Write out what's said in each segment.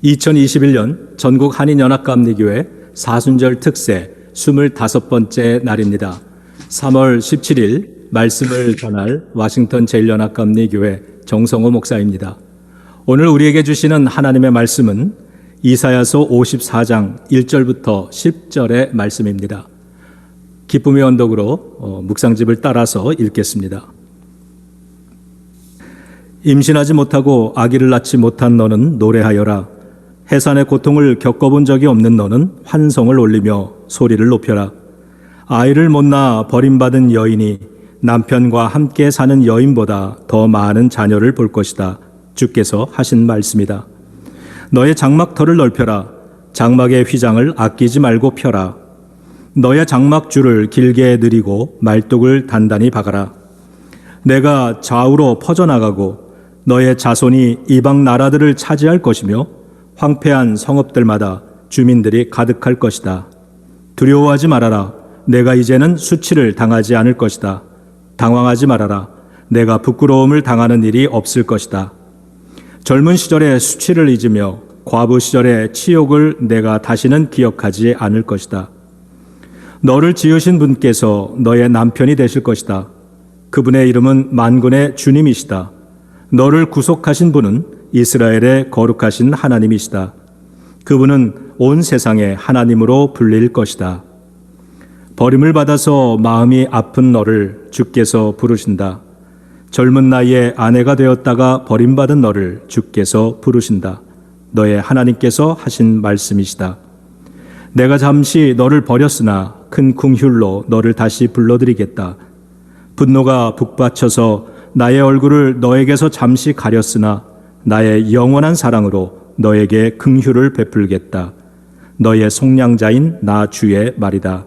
2021년 전국 한인연합감리교회 사순절 특세 25번째 날입니다. 3월 17일 말씀을 전할 워싱턴 제일연합감리교회 정성호 목사입니다. 오늘 우리에게 주시는 하나님의 말씀은 이사야서 54장 1절부터 10절의 말씀입니다. 기쁨의 언덕으로 묵상집을 따라서 읽겠습니다. 임신하지 못하고 아기를 낳지 못한 너는 노래하여라. 해산의 고통을 겪어본 적이 없는 너는 환성을 올리며 소리를 높여라. 아이를 못 낳아 버림받은 여인이 남편과 함께 사는 여인보다 더 많은 자녀를 볼 것이다. 주께서 하신 말씀이다. 너의 장막터를 넓혀라. 장막의 휘장을 아끼지 말고 펴라. 너의 장막줄을 길게 늘이고 말뚝을 단단히 박아라. 내가 좌우로 퍼져나가고 너의 자손이 이방 나라들을 차지할 것이며 황폐한 성읍들마다 주민들이 가득할 것이다. 두려워하지 말아라. 내가 이제는 수치를 당하지 않을 것이다. 당황하지 말아라. 내가 부끄러움을 당하는 일이 없을 것이다. 젊은 시절의 수치를 잊으며 과부 시절의 치욕을 내가 다시는 기억하지 않을 것이다. 너를 지으신 분께서 너의 남편이 되실 것이다. 그분의 이름은 만군의 주님이시다. 너를 구속하신 분은 이스라엘의 거룩하신 하나님이시다. 그분은 온 세상의 하나님으로 불릴 것이다. 버림을 받아서 마음이 아픈 너를 주께서 부르신다. 젊은 나이에 아내가 되었다가 버림받은 너를 주께서 부르신다. 너의 하나님께서 하신 말씀이시다. 내가 잠시 너를 버렸으나 큰 긍휼로 너를 다시 불러드리겠다. 분노가 북받쳐서 나의 얼굴을 너에게서 잠시 가렸으나 나의 영원한 사랑으로 너에게 긍휼을 베풀겠다. 너의 속량자인 나 주의 말이다.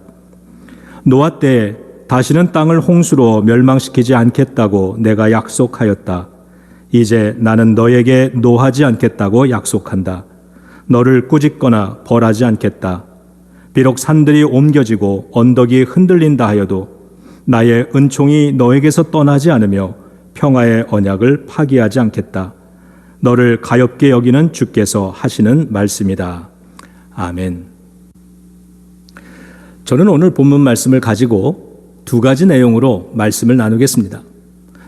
노아 때에 다시는 땅을 홍수로 멸망시키지 않겠다고 내가 약속하였다. 이제 나는 너에게 노하지 않겠다고 약속한다. 너를 꾸짖거나 벌하지 않겠다. 비록 산들이 옮겨지고 언덕이 흔들린다 하여도 나의 은총이 너에게서 떠나지 않으며 평화의 언약을 파기하지 않겠다. 너를 가엾게 여기는 주께서 하시는 말씀이다. 아멘. 저는 오늘 본문 말씀을 가지고 두 가지 내용으로 말씀을 나누겠습니다.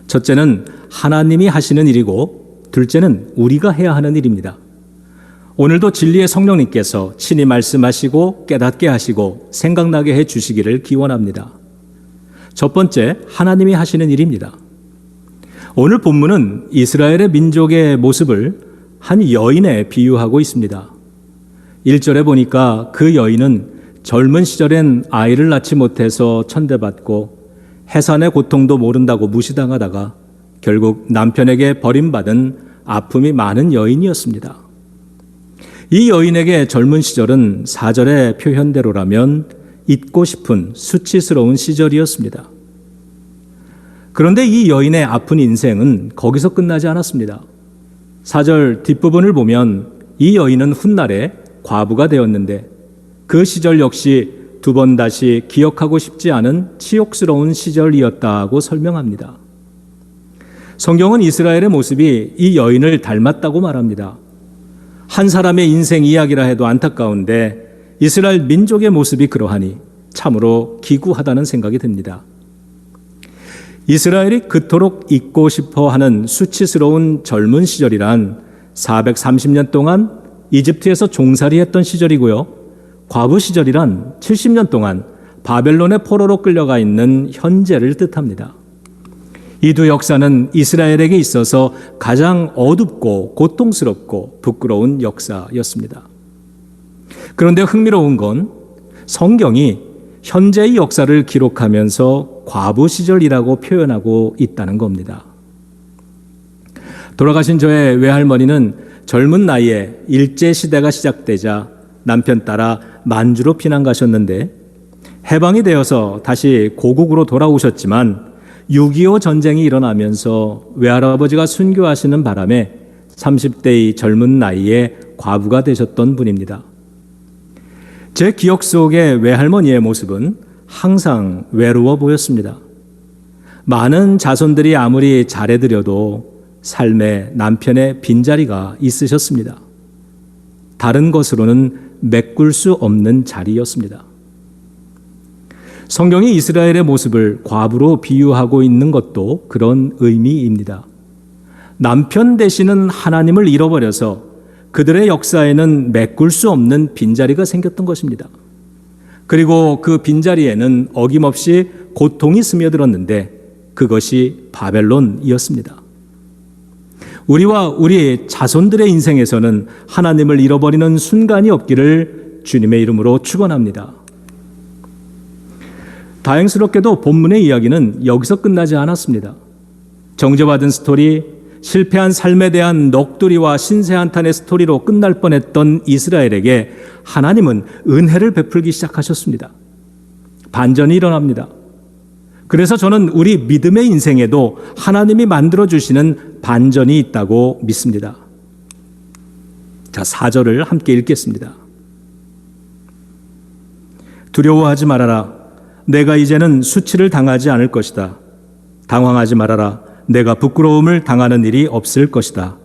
첫째는 하나님이 하시는 일이고 둘째는 우리가 해야 하는 일입니다. 오늘도 진리의 성령님께서 친히 말씀하시고 깨닫게 하시고 생각나게 해 주시기를 기원합니다. 첫 번째, 하나님이 하시는 일입니다. 오늘 본문은 이스라엘의 민족의 모습을 한 여인에 비유하고 있습니다. 1절에 보니까 그 여인은 젊은 시절엔 아이를 낳지 못해서 천대받고 해산의 고통도 모른다고 무시당하다가 결국 남편에게 버림받은 아픔이 많은 여인이었습니다. 이 여인에게 젊은 시절은 4절의 표현대로라면 잊고 싶은 수치스러운 시절이었습니다. 그런데 이 여인의 아픈 인생은 거기서 끝나지 않았습니다. 4절 뒷부분을 보면 이 여인은 훗날에 과부가 되었는데 그 시절 역시 두 번 다시 기억하고 싶지 않은 치욕스러운 시절이었다고 설명합니다. 성경은 이스라엘의 모습이 이 여인을 닮았다고 말합니다. 한 사람의 인생 이야기라 해도 안타까운데 이스라엘 민족의 모습이 그러하니 참으로 기구하다는 생각이 듭니다. 이스라엘이 그토록 잊고 싶어하는 수치스러운 젊은 시절이란 430년 동안 이집트에서 종살이했던 시절이고요. 과부 시절이란 70년 동안 바벨론의 포로로 끌려가 있는 현재를 뜻합니다. 이 두 역사는 이스라엘에게 있어서 가장 어둡고 고통스럽고 부끄러운 역사였습니다. 그런데 흥미로운 건 성경이 현재의 역사를 기록하면서 과부 시절이라고 표현하고 있다는 겁니다. 돌아가신 저의 외할머니는 젊은 나이에 일제시대가 시작되자 남편 따라 만주로 피난 가셨는데 해방이 되어서 다시 고국으로 돌아오셨지만 6.25 전쟁이 일어나면서 외할아버지가 순교하시는 바람에 30대의 젊은 나이에 과부가 되셨던 분입니다. 제 기억 속의 외할머니의 모습은 항상 외로워 보였습니다. 많은 자손들이 아무리 잘해드려도 삶에 남편의 빈자리가 있으셨습니다. 다른 것으로는 메꿀 수 없는 자리였습니다. 성경이 이스라엘의 모습을 과부로 비유하고 있는 것도 그런 의미입니다. 남편 되시는 하나님을 잃어버려서 그들의 역사에는 메꿀 수 없는 빈자리가 생겼던 것입니다. 그리고 그 빈자리에는 어김없이 고통이 스며들었는데 그것이 바벨론이었습니다. 우리와 우리 자손들의 인생에서는 하나님을 잃어버리는 순간이 없기를 주님의 이름으로 축원합니다. 다행스럽게도 본문의 이야기는 여기서 끝나지 않았습니다. 정죄받은 스토리, 실패한 삶에 대한 넋두리와 신세한탄의 스토리로 끝날 뻔했던 이스라엘에게 하나님은 은혜를 베풀기 시작하셨습니다. 반전이 일어납니다. 그래서 저는 우리 믿음의 인생에도 하나님이 만들어주시는 반전이 있다고 믿습니다. 자, 4절을 함께 읽겠습니다. 두려워하지 말아라. 내가 이제는 수치를 당하지 않을 것이다. 당황하지 말아라. 내가 부끄러움을 당하는 일이 없을 것이다.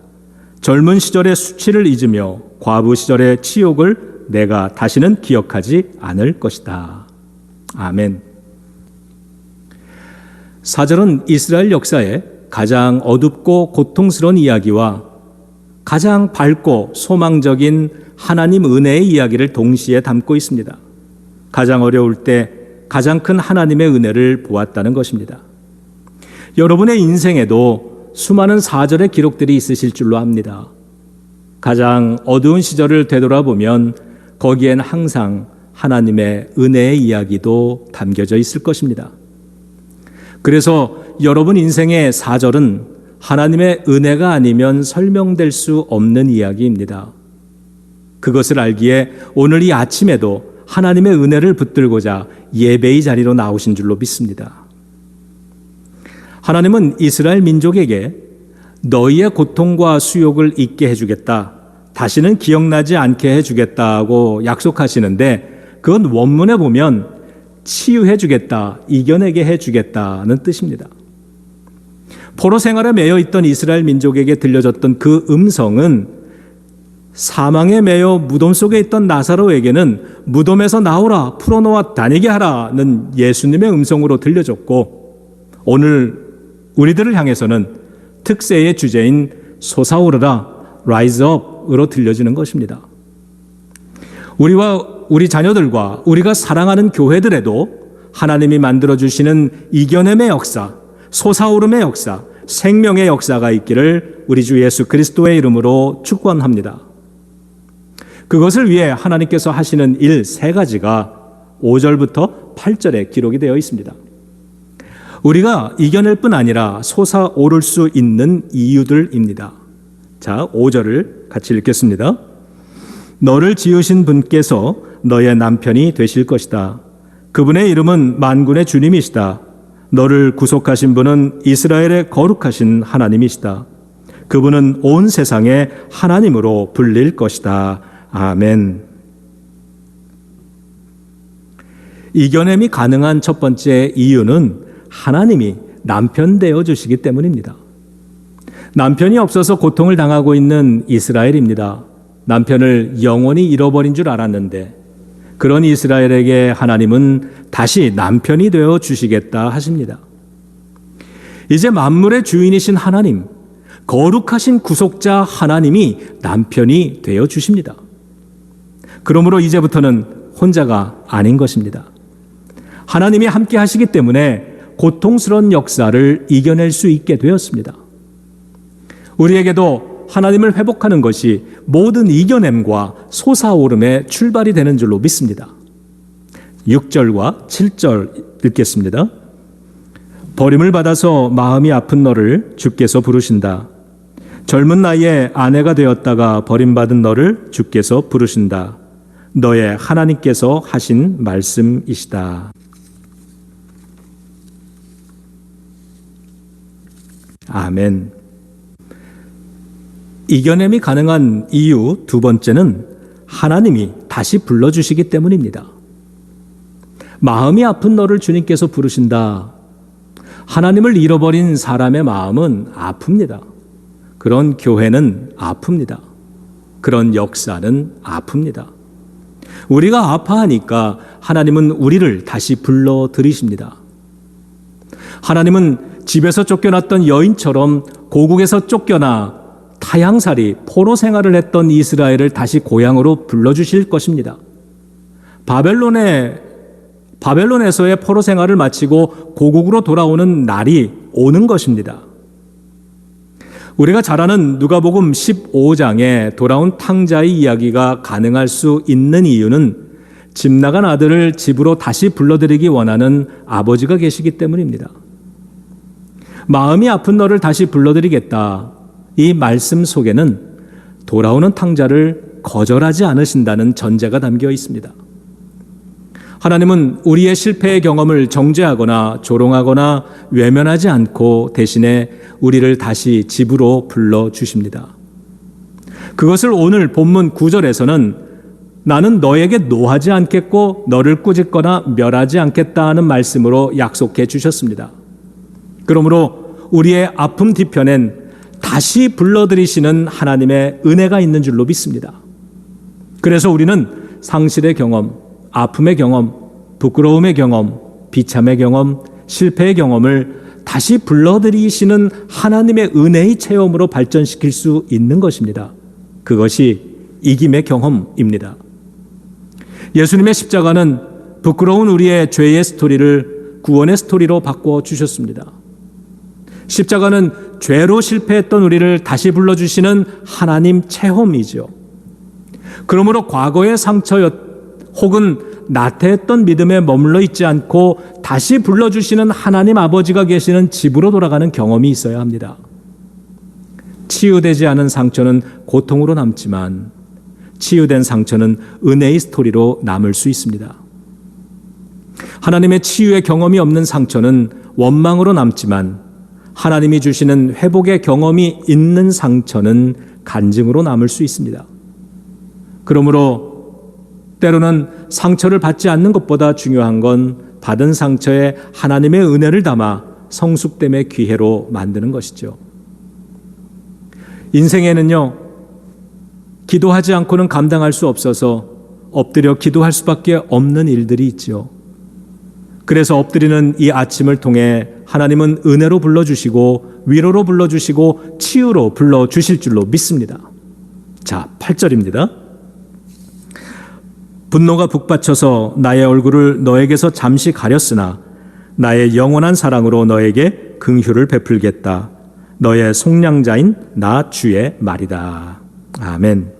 젊은 시절의 수치를 잊으며 과부 시절의 치욕을 내가 다시는 기억하지 않을 것이다. 아멘. 4절은 이스라엘 역사의 가장 어둡고 고통스러운 이야기와 가장 밝고 소망적인 하나님 은혜의 이야기를 동시에 담고 있습니다. 가장 어려울 때 가장 큰 하나님의 은혜를 보았다는 것입니다. 여러분의 인생에도 수많은 4절의 기록들이 있으실 줄로 압니다. 가장 어두운 시절을 되돌아보면 거기엔 항상 하나님의 은혜의 이야기도 담겨져 있을 것입니다. 그래서 여러분 인생의 4절은 하나님의 은혜가 아니면 설명될 수 없는 이야기입니다. 그것을 알기에 오늘 이 아침에도 하나님의 은혜를 붙들고자 예배의 자리로 나오신 줄로 믿습니다. 하나님은 이스라엘 민족에게 너희의 고통과 수욕을 잊게 해주겠다, 다시는 기억나지 않게 해주겠다고 약속하시는데 그건 원문에 보면 치유해주겠다, 이겨내게 해주겠다는 뜻입니다. 포로 생활에 매여 있던 이스라엘 민족에게 들려졌던 그 음성은 사망에 매여 무덤 속에 있던 나사로에게는 무덤에서 나오라, 풀어놓아 다니게 하라는 예수님의 음성으로 들려졌고, 오늘 우리들을 향해서는 특세의 주제인 솟아오르라, rise up으로 들려지는 것입니다. 우리와 우리 자녀들과 우리가 사랑하는 교회들에도 하나님이 만들어주시는 이겨냄의 역사, 솟아오름의 역사, 생명의 역사가 있기를 우리 주 예수 그리스도의 이름으로 축원합니다. 그것을 위해 하나님께서 하시는 일 3가지가 5절부터 8절에 기록이 되어 있습니다. 우리가 이겨낼 뿐 아니라 솟아오를 수 있는 이유들입니다. 자, 5절을 같이 읽겠습니다. 너를 지으신 분께서 너의 남편이 되실 것이다. 그분의 이름은 만군의 주님이시다. 너를 구속하신 분은 이스라엘의 거룩하신 하나님이시다. 그분은 온 세상의 하나님으로 불릴 것이다. 아멘. 이겨냄이 가능한 첫 번째 이유는 하나님이 남편 되어 주시기 때문입니다. 남편이 없어서 고통을 당하고 있는 이스라엘입니다. 남편을 영원히 잃어버린 줄 알았는데 그런 이스라엘에게 하나님은 다시 남편이 되어 주시겠다 하십니다. 이제 만물의 주인이신 하나님, 거룩하신 구속자 하나님이 남편이 되어 주십니다. 그러므로 이제부터는 혼자가 아닌 것입니다. 하나님이 함께 하시기 때문에 고통스러운 역사를 이겨낼 수 있게 되었습니다. 우리에게도 하나님을 회복하는 것이 모든 이겨냄과 솟아오름의 출발이 되는 줄로 믿습니다. 6절과 7절 읽겠습니다. 버림을 받아서 마음이 아픈 너를 주께서 부르신다. 젊은 나이에 아내가 되었다가 버림받은 너를 주께서 부르신다. 너의 하나님께서 하신 말씀이시다. 아멘. 이겨냄이 가능한 이유 2번째는 하나님이 다시 불러주시기 때문입니다. 마음이 아픈 너를 주님께서 부르신다. 하나님을 잃어버린 사람의 마음은 아픕니다. 그런 교회는 아픕니다. 그런 역사는 아픕니다. 우리가 아파하니까 하나님은 우리를 다시 불러들이십니다. 하나님은 집에서 쫓겨났던 여인처럼 고국에서 쫓겨나 타향살이 포로 생활을 했던 이스라엘을 다시 고향으로 불러주실 것입니다. 바벨론에서의 포로 생활을 마치고 고국으로 돌아오는 날이 오는 것입니다. 우리가 잘 아는 누가복음 15장에 돌아온 탕자의 이야기가 가능할 수 있는 이유는 집 나간 아들을 집으로 다시 불러들이기 원하는 아버지가 계시기 때문입니다. 마음이 아픈 너를 다시 불러들이겠다. 이 말씀 속에는 돌아오는 탕자를 거절하지 않으신다는 전제가 담겨 있습니다. 하나님은 우리의 실패의 경험을 정죄하거나 조롱하거나 외면하지 않고 대신에 우리를 다시 집으로 불러주십니다. 그것을 오늘 본문 9절에서는 나는 너에게 노하지 않겠고 너를 꾸짖거나 멸하지 않겠다 하는 말씀으로 약속해 주셨습니다. 그러므로 우리의 아픔 뒤편엔 다시 불러들이시는 하나님의 은혜가 있는 줄로 믿습니다. 그래서 우리는 상실의 경험, 아픔의 경험, 부끄러움의 경험, 비참의 경험, 실패의 경험을 다시 불러들이시는 하나님의 은혜의 체험으로 발전시킬 수 있는 것입니다. 그것이 이김의 경험입니다. 예수님의 십자가는 부끄러운 우리의 죄의 스토리를 구원의 스토리로 바꿔 주셨습니다. 십자가는 죄로 실패했던 우리를 다시 불러주시는 하나님 체험이죠. 그러므로 과거의 상처 혹은 나태했던 믿음에 머물러 있지 않고 다시 불러주시는 하나님 아버지가 계시는 집으로 돌아가는 경험이 있어야 합니다. 치유되지 않은 상처는 고통으로 남지만 치유된 상처는 은혜의 스토리로 남을 수 있습니다. 하나님의 치유의 경험이 없는 상처는 원망으로 남지만 하나님이 주시는 회복의 경험이 있는 상처는 간증으로 남을 수 있습니다. 그러므로 때로는 상처를 받지 않는 것보다 중요한 건 받은 상처에 하나님의 은혜를 담아 성숙됨의 기회로 만드는 것이죠. 인생에는요, 기도하지 않고는 감당할 수 없어서 엎드려 기도할 수밖에 없는 일들이 있죠. 그래서 엎드리는 이 아침을 통해 하나님은 은혜로 불러주시고 위로로 불러주시고 치유로 불러주실 줄로 믿습니다. 자, 8절입니다. 분노가 북받쳐서 나의 얼굴을 너에게서 잠시 가렸으나 나의 영원한 사랑으로 너에게 긍휼을 베풀겠다. 너의 속량자인 나 주의 말이다. 아멘.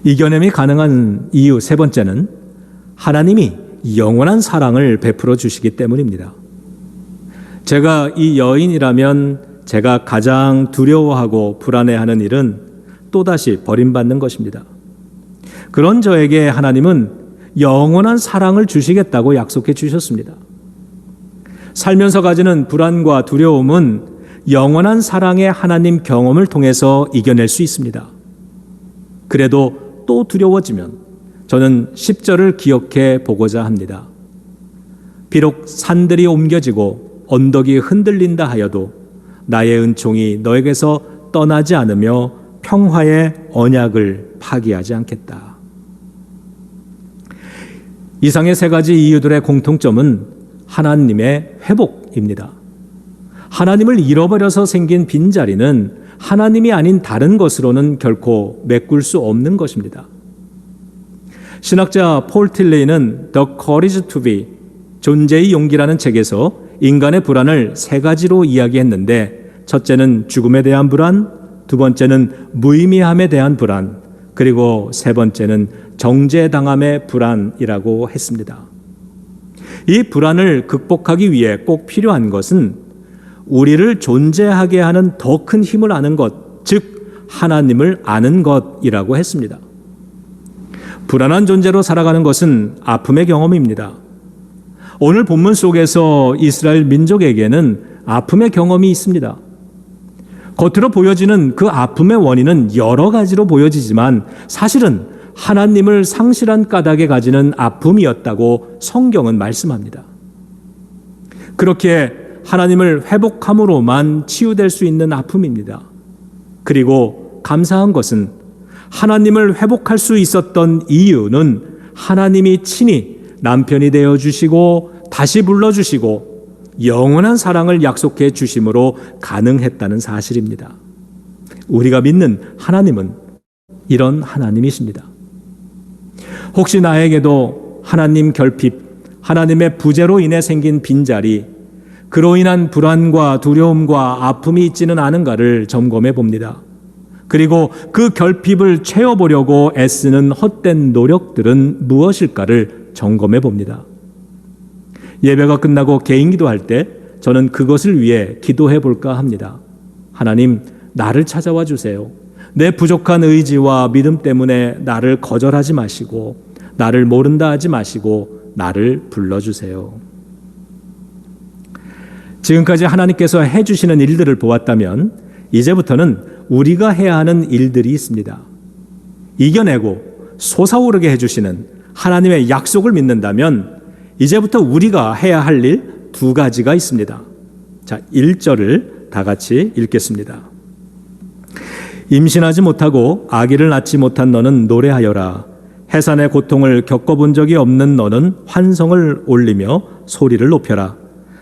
이겨냄이 가능한 이유 세 번째는 하나님이 영원한 사랑을 베풀어 주시기 때문입니다. 제가 이 여인이라면 제가 가장 두려워하고 불안해하는 일은 또다시 버림받는 것입니다. 그런 저에게 하나님은 영원한 사랑을 주시겠다고 약속해 주셨습니다. 살면서 가지는 불안과 두려움은 영원한 사랑의 하나님 경험을 통해서 이겨낼 수 있습니다. 그래도 또 두려워지면 저는 10절을 기억해 보고자 합니다. 비록 산들이 옮겨지고 언덕이 흔들린다 하여도 나의 은총이 너에게서 떠나지 않으며 평화의 언약을 파기하지 않겠다. 이상의 세 가지 이유들의 공통점은 하나님의 회복입니다. 하나님을 잃어버려서 생긴 빈자리는 하나님이 아닌 다른 것으로는 결코 메꿀 수 없는 것입니다. 신학자 폴 틸레이는 The Courage to Be, 존재의 용기라는 책에서 인간의 불안을 세 가지로 이야기했는데 첫째는 죽음에 대한 불안, 두 번째는 무의미함에 대한 불안, 그리고 세 번째는 정죄당함의 불안이라고 했습니다. 이 불안을 극복하기 위해 꼭 필요한 것은 우리를 존재하게 하는 더 큰 힘을 아는 것, 즉 하나님을 아는 것이라고 했습니다. 불안한 존재로 살아가는 것은 아픔의 경험입니다. 오늘 본문 속에서 이스라엘 민족에게는 아픔의 경험이 있습니다. 겉으로 보여지는 그 아픔의 원인은 여러 가지로 보여지지만 사실은 하나님을 상실한 까닭에 가지는 아픔이었다고 성경은 말씀합니다. 그렇게 하나님을 회복함으로만 치유될 수 있는 아픔입니다. 그리고 감사한 것은 하나님을 회복할 수 있었던 이유는 하나님이 친히 남편이 되어 주시고 다시 불러주시고 영원한 사랑을 약속해 주심으로 가능했다는 사실입니다. 우리가 믿는 하나님은 이런 하나님이십니다. 혹시 나에게도 하나님 결핍, 하나님의 부재로 인해 생긴 빈자리, 그로 인한 불안과 두려움과 아픔이 있지는 않은가를 점검해 봅니다. 그리고 그 결핍을 채워보려고 애쓰는 헛된 노력들은 무엇일까를 점검해 봅니다. 예배가 끝나고 개인 기도할 때 저는 그것을 위해 기도해 볼까 합니다. 하나님, 나를 찾아와 주세요. 내 부족한 의지와 믿음 때문에 나를 거절하지 마시고 나를 모른다 하지 마시고 나를 불러주세요. 지금까지 하나님께서 해주시는 일들을 보았다면 이제부터는 우리가 해야 하는 일들이 있습니다. 이겨내고 솟아오르게 해주시는 하나님의 약속을 믿는다면 이제부터 우리가 해야 할 일 두 가지가 있습니다. 자, 1절을 다 같이 읽겠습니다. 임신하지 못하고 아기를 낳지 못한 너는 노래하여라. 해산의 고통을 겪어본 적이 없는 너는 환성을 올리며 소리를 높여라.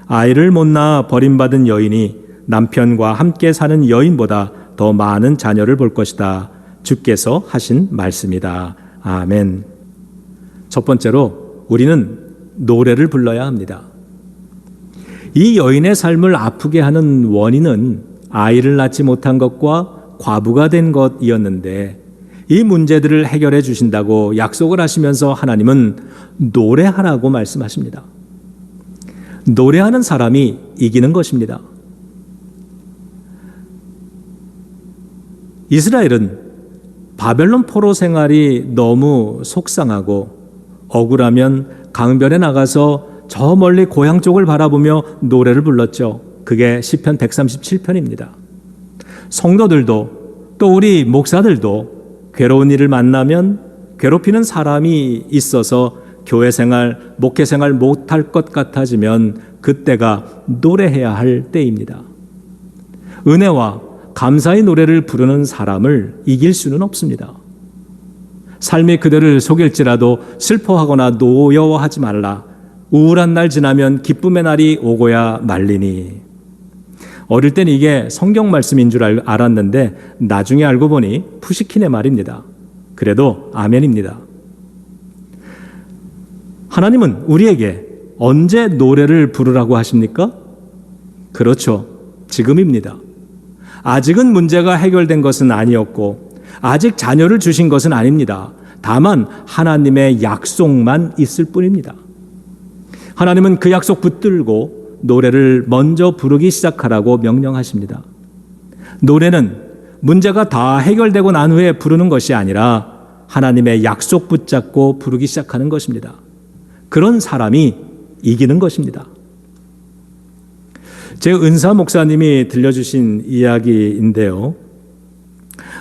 아이를 못 낳아 버림받은 여인이 남편과 함께 사는 여인보다 더 많은 자녀를 볼 것이다. 주께서 하신 말씀이다. 아멘. 첫 번째로 우리는 노래를 불러야 합니다. 이 여인의 삶을 아프게 하는 원인은 아이를 낳지 못한 것과 과부가 된 것이었는데 이 문제들을 해결해 주신다고 약속을 하시면서 하나님은 노래하라고 말씀하십니다. 노래하는 사람이 이기는 것입니다. 이스라엘은 바벨론 포로 생활이 너무 속상하고 억울하면 강변에 나가서 저 멀리 고향 쪽을 바라보며 노래를 불렀죠. 그게 시편 137편입니다. 성도들도 또 우리 목사들도 괴로운 일을 만나면 괴롭히는 사람이 있어서 교회 생활, 목회 생활 못할 것 같아지면 그때가 노래해야 할 때입니다. 은혜와 감사의 노래를 부르는 사람을 이길 수는 없습니다. 삶이 그들을 속일지라도 슬퍼하거나 노여워하지 말라. 우울한 날 지나면 기쁨의 날이 오고야 말리니. 어릴 땐 이게 성경 말씀인 줄 알았는데 나중에 알고 보니 푸시킨의 말입니다. 그래도 아멘입니다. 하나님은 우리에게 언제 노래를 부르라고 하십니까? 그렇죠. 지금입니다. 아직은 문제가 해결된 것은 아니었고 아직 자녀를 주신 것은 아닙니다. 다만 하나님의 약속만 있을 뿐입니다. 하나님은 그 약속 붙들고 노래를 먼저 부르기 시작하라고 명령하십니다. 노래는 문제가 다 해결되고 난 후에 부르는 것이 아니라 하나님의 약속 붙잡고 부르기 시작하는 것입니다. 그런 사람이 이기는 것입니다. 제 은사 목사님이 들려주신 이야기인데요.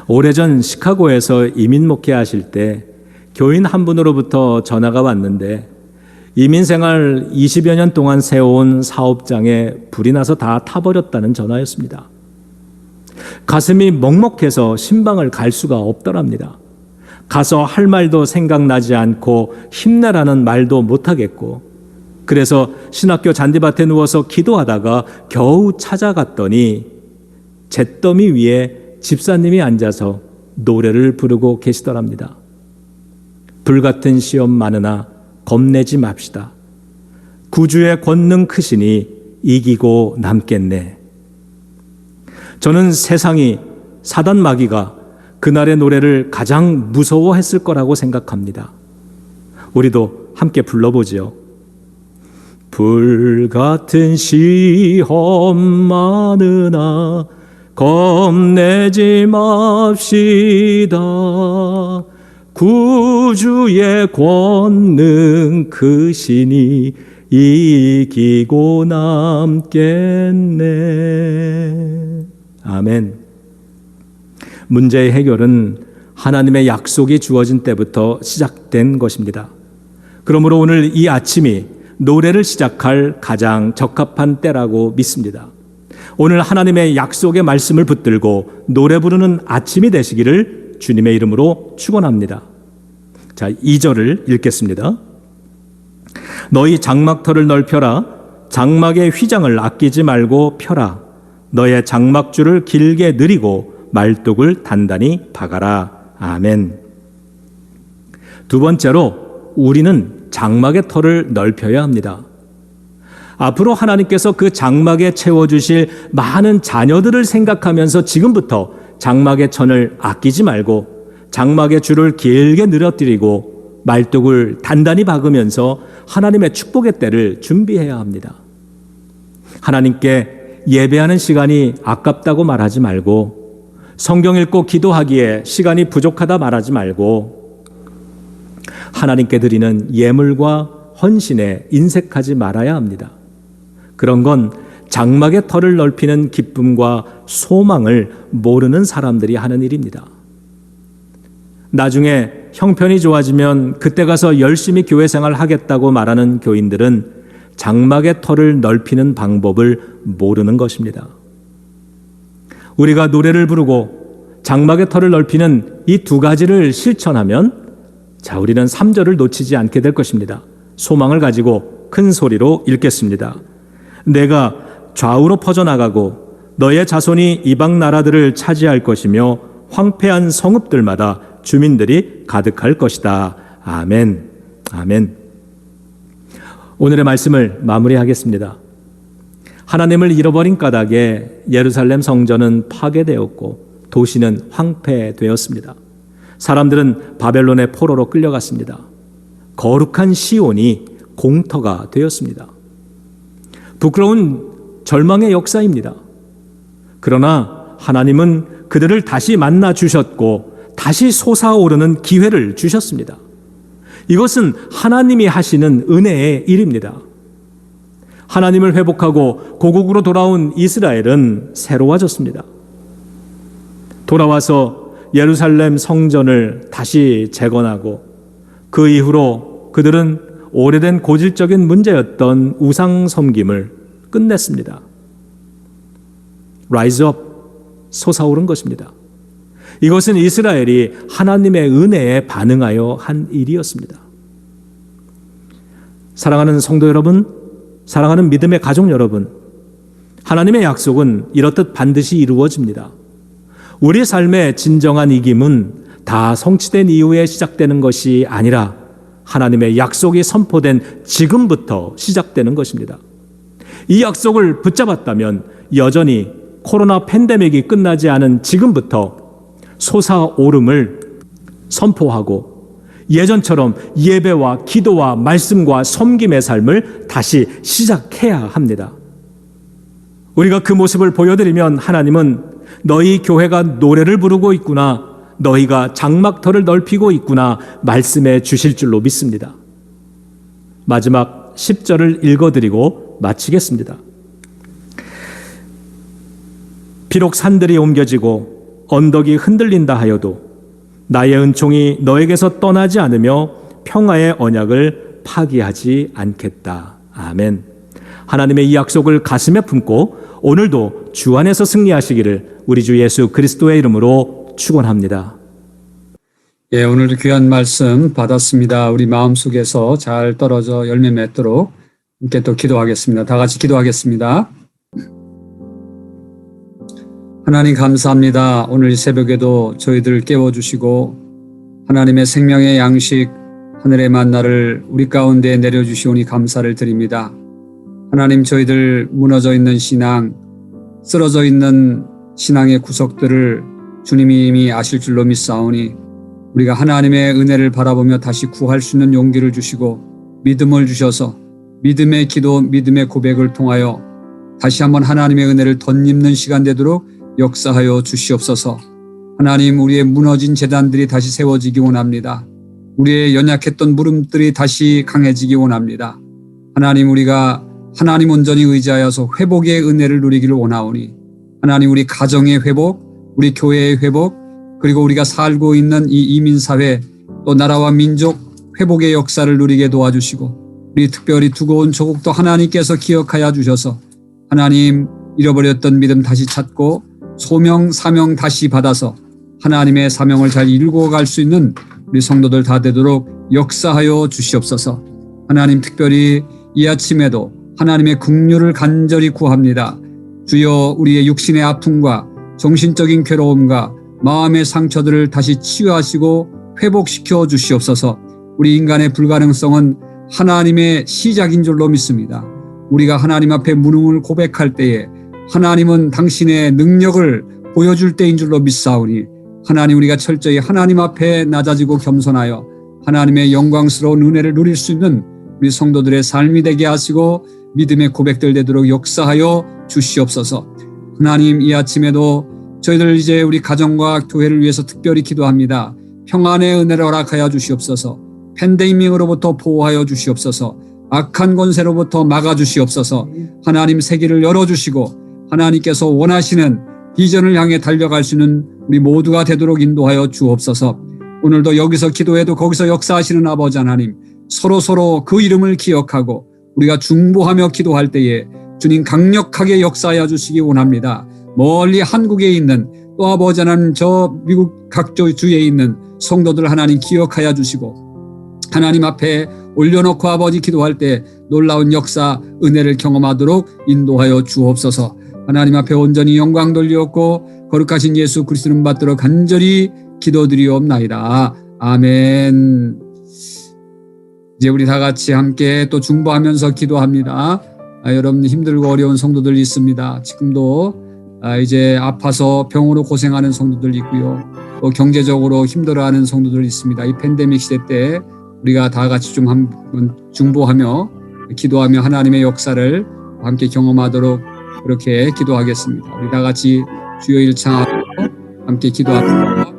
오래전 시카고에서 이민 목회하실 때 교인 한 분으로부터 전화가 왔는데 이민 생활 20여 년 동안 세워온 사업장에 불이 나서 다 타버렸다는 전화였습니다. 가슴이 먹먹해서 신방을 갈 수가 없더랍니다. 가서 할 말도 생각나지 않고 힘내라는 말도 못하겠고 그래서 신학교 잔디밭에 누워서 기도하다가 겨우 찾아갔더니 잿더미 위에 집사님이 앉아서 노래를 부르고 계시더랍니다. 불같은 시험 많으나 겁내지 맙시다. 구주의 권능 크시니 이기고 남겠네. 저는 세상이 사단 마귀가 그날의 노래를 가장 무서워했을 거라고 생각합니다. 우리도 함께 불러보지요. 불같은 시험 많으나 겁내지 맙시다. 구주의 권능 크시니 이기고 남겠네. 아멘. 문제의 해결은 하나님의 약속이 주어진 때부터 시작된 것입니다. 그러므로 오늘 이 아침이 노래를 시작할 가장 적합한 때라고 믿습니다. 오늘 하나님의 약속의 말씀을 붙들고 노래 부르는 아침이 되시기를 주님의 이름으로 축원합니다. 자, 2절을 읽겠습니다. 너희 장막터를 넓혀라. 장막의 휘장을 아끼지 말고 펴라. 너의 장막줄을 길게 늘이고 말뚝을 단단히 박아라. 아멘. 두 번째로 우리는 장막의 터를 넓혀야 합니다. 앞으로 하나님께서 그 장막에 채워주실 많은 자녀들을 생각하면서 지금부터 장막의 천을 아끼지 말고 장막의 줄을 길게 늘어뜨리고 말뚝을 단단히 박으면서 하나님의 축복의 때를 준비해야 합니다. 하나님께 예배하는 시간이 아깝다고 말하지 말고 성경 읽고 기도하기에 시간이 부족하다 말하지 말고 하나님께 드리는 예물과 헌신에 인색하지 말아야 합니다. 그런 건 장막의 터를 넓히는 기쁨과 소망을 모르는 사람들이 하는 일입니다. 나중에 형편이 좋아지면 그때 가서 열심히 교회 생활 하겠다고 말하는 교인들은 장막의 터를 넓히는 방법을 모르는 것입니다. 우리가 노래를 부르고 장막의 터를 넓히는 이 두 가지를 실천하면 자, 우리는 3절을 놓치지 않게 될 것입니다. 소망을 가지고 큰 소리로 읽겠습니다. 내가 좌우로 퍼져나가고 너의 자손이 이방 나라들을 차지할 것이며 황폐한 성읍들마다 주민들이 가득할 것이다. 아멘. 아멘. 오늘의 말씀을 마무리하겠습니다. 하나님을 잃어버린 까닭에 예루살렘 성전은 파괴되었고 도시는 황폐되었습니다. 사람들은 바벨론의 포로로 끌려갔습니다. 거룩한 시온이 공터가 되었습니다. 부끄러운 절망의 역사입니다. 그러나 하나님은 그들을 다시 만나 주셨고 다시 솟아오르는 기회를 주셨습니다. 이것은 하나님이 하시는 은혜의 일입니다. 하나님을 회복하고 고국으로 돌아온 이스라엘은 새로워졌습니다. 돌아와서 예루살렘 성전을 다시 재건하고 그 이후로 그들은 오래된 고질적인 문제였던 우상 섬김을 끝냈습니다. Rise up, 솟아오른 것입니다. 이것은 이스라엘이 하나님의 은혜에 반응하여 한 일이었습니다. 사랑하는 성도 여러분, 사랑하는 믿음의 가족 여러분, 하나님의 약속은 이렇듯 반드시 이루어집니다. 우리 삶의 진정한 이김은 다 성취된 이후에 시작되는 것이 아니라 하나님의 약속이 선포된 지금부터 시작되는 것입니다. 이 약속을 붙잡았다면 여전히 코로나 팬데믹이 끝나지 않은 지금부터 솟아오름을 선포하고 예전처럼 예배와 기도와 말씀과 섬김의 삶을 다시 시작해야 합니다. 우리가 그 모습을 보여드리면 하나님은 너희 교회가 노래를 부르고 있구나, 너희가 장막터를 넓히고 있구나 말씀해 주실 줄로 믿습니다. 마지막 10절을 읽어드리고 마치겠습니다. 비록 산들이 옮겨지고 언덕이 흔들린다 하여도 나의 은총이 너에게서 떠나지 않으며 평화의 언약을 파기하지 않겠다. 아멘. 하나님의 이 약속을 가슴에 품고 오늘도 주 안에서 승리하시기를 우리 주 예수 그리스도의 이름으로 축원합니다. 예, 오늘도 귀한 말씀 받았습니다. 우리 마음속에서 잘 떨어져 열매 맺도록 함께 또 기도하겠습니다. 다 같이 기도하겠습니다. 하나님 감사합니다. 오늘 이 새벽에도 저희들을 깨워주시고 하나님의 생명의 양식 하늘의 만나를 우리 가운데 내려주시오니 감사를 드립니다. 하나님, 저희들 무너져 있는 신앙, 쓰러져 있는 신앙의 구석들을 주님이 이미 아실 줄로 믿사오니 우리가 하나님의 은혜를 바라보며 다시 구할 수 있는 용기를 주시고 믿음을 주셔서 믿음의 기도, 믿음의 고백을 통하여 다시 한번 하나님의 은혜를 덧입는 시간 되도록 역사하여 주시옵소서. 하나님, 우리의 무너진 제단들이 다시 세워지기 원합니다. 우리의 연약했던 무릎들이 다시 강해지기 원합니다. 하나님, 우리가 하나님 온전히 의지하여서 회복의 은혜를 누리기를 원하오니 하나님, 우리 가정의 회복, 우리 교회의 회복, 그리고 우리가 살고 있는 이 이민사회 또 나라와 민족 회복의 역사를 누리게 도와주시고 우리 특별히 두고 온 조국도 하나님께서 기억하여 주셔서 하나님, 잃어버렸던 믿음 다시 찾고 소명, 사명 다시 받아서 하나님의 사명을 잘 이루고 갈 수 있는 우리 성도들 다 되도록 역사하여 주시옵소서. 하나님, 특별히 이 아침에도 하나님의 긍휼을 간절히 구합니다. 주여, 우리의 육신의 아픔과 정신적인 괴로움과 마음의 상처들을 다시 치유하시고 회복시켜 주시옵소서. 우리 인간의 불가능성은 하나님의 시작인 줄로 믿습니다. 우리가 하나님 앞에 무능을 고백할 때에 하나님은 당신의 능력을 보여줄 때인 줄로 믿사오니, 하나님, 우리가 철저히 하나님 앞에 낮아지고 겸손하여 하나님의 영광스러운 은혜를 누릴 수 있는 우리 성도들의 삶이 되게 하시고 믿음의 고백들 되도록 역사하여 주시옵소서. 하나님, 이 아침에도 저희들 이제 우리 가정과 교회를 위해서 특별히 기도합니다. 평안의 은혜를 허락하여 주시옵소서. 팬데믹으로부터 보호하여 주시옵소서. 악한 권세로부터 막아주시옵소서. 하나님, 세계를 열어주시고 하나님께서 원하시는 비전을 향해 달려갈 수 있는 우리 모두가 되도록 인도하여 주옵소서. 오늘도 여기서 기도해도 거기서 역사하시는 아버지 하나님, 서로 그 이름을 기억하고 우리가 중보하며 기도할 때에 주님 강력하게 역사하여 주시기 원합니다. 멀리 한국에 있는 또 아버지 하나님, 저 미국 각조 주에 있는 성도들 하나님 기억하여 주시고 하나님 앞에 올려놓고 아버지 기도할 때 놀라운 역사, 은혜를 경험하도록 인도하여 주옵소서. 하나님 앞에 온전히 영광 돌리옵고 거룩하신 예수 그리스도 이름 받들어 간절히 기도드리옵나이다. 아멘. 이제 우리 다 같이 함께 또 중보하면서 기도합니다. 여러분, 힘들고 어려운 성도들 있습니다. 지금도 이제 아파서 병으로 고생하는 성도들 있고요. 또 경제적으로 힘들어하는 성도들 있습니다. 이 팬데믹 시대 때 우리가 다 같이 좀 한번 중보하며 기도하며 하나님의 역사를 함께 경험하도록 그렇게 기도하겠습니다. 우리 다 같이 주여 일창하고 함께 기도합니다.